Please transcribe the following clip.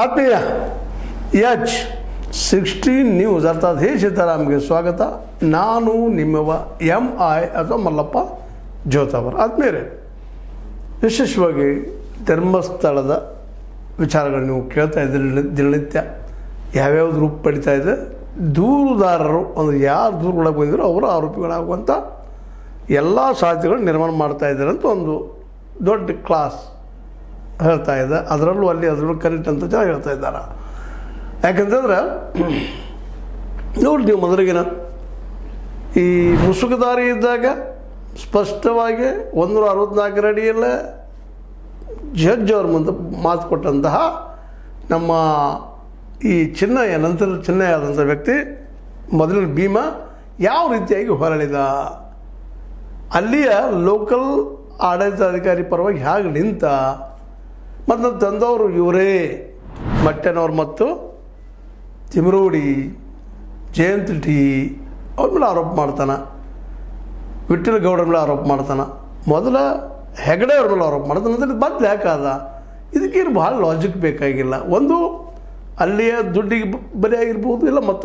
ಆತ್ಮೀಯ H16 news ಅರ್ಥಾತ್ ಹೇ ಸೀತಾರಾಮ್ಗೆ ಸ್ವಾಗತ. ನಾನು ನಿಮ್ಮವ MI ಅಥವಾ ಮಲ್ಲಪ್ಪ ಜೋತಾವರ್. ಆತ್ಮೀಯರೇ, ವಿಶೇಷವಾಗಿ ಧರ್ಮಸ್ಥಳದ ವಿಚಾರಗಳನ್ನು ನೀವು ಕೇಳ್ತಾ ಇದ್ದೀರಿ. ದಿನನಿತ್ಯ ಯಾವ್ಯಾವ್ದು ರೂಪ ಪಡಿತಾ ಇದೆ, ದೂರುದಾರರು ಅಂದರೆ ಯಾರು ದೂರುಗಳಾಗಿ ಬಂದಿರೋ ಅವರು ಆರೋಪಿಗಳಾಗುವಂಥ ಎಲ್ಲ ಸಾಧ್ಯತೆಗಳು ನಿರ್ಮಾಣ ಮಾಡ್ತಾ ಇದ್ದಾರೆ ಅಂತ ಒಂದು ದೊಡ್ಡ ಕ್ಲಾಸ್ ಹೇಳ್ತಾ ಇದೆ. ಅದರಲ್ಲೂ ಕರೆಕ್ಟ್ ಅಂತ ಜನ ಹೇಳ್ತಾ ಇದ್ದಾರೆ. ಯಾಕಂತಂದ್ರೆ ನೋಡಿ, ನೀವು ಮೊದಲಿಗಿನ ಈ ಮುಸುಕುದಾರಿ ಇದ್ದಾಗ ಸ್ಪಷ್ಟವಾಗಿ 164 ಅಡಿಯಲ್ಲೇ ಜಡ್ಜ್ ಅವ್ರ ಮುಂದೆ ಮಾತು ಕೊಟ್ಟಂತಹ ನಮ್ಮ ಈ ಚಿನ್ನಯ್ಯ, ನಂತರ ಚಿನ್ನಯ್ಯ ಆದಂಥ ವ್ಯಕ್ತಿ ಮೊದಲಿನ ಭೀಮ ಯಾವ ರೀತಿಯಾಗಿ ಹೊರಳಿದ, ಅಲ್ಲಿಯ ಲೋಕಲ್ ಆಡಳಿತಾಧಿಕಾರಿ ಪರವಾಗಿ ಹೇಗೆ ನಿಂತ, ಮತ್ತು ತಂದವರು ಇವರೇ ಮಟ್ಟನವ್ರು ಮತ್ತು ತಿಮರೋಡಿ ಜಯಂತ್ ಟಿ ಅವ್ರ ಮೇಲೆ ಆರೋಪ ಮಾಡ್ತಾನೆ, ವಿಠ್ಠಲ ಗೌಡರ ಮೇಲೆ ಆರೋಪ ಮಾಡ್ತಾನೆ, ಮೊದಲ ಹೆಗಡೆ ಅವ್ರ ಮೇಲೆ ಆರೋಪ ಮಾಡ್ತಾನೆ. ಅಂದರೆ ಬದಲು ಯಾಕಾದ? ಇದಕ್ಕೇನು ಭಾಳ ಲಾಜಿಕ್ ಬೇಕಾಗಿಲ್ಲ. ಒಂದು ಅಲ್ಲಿಯ ದುಡ್ಡಿಗೆ ಬಲಿಯಾಗಿರ್ಬೋದು, ಇಲ್ಲ ಮತ್ತು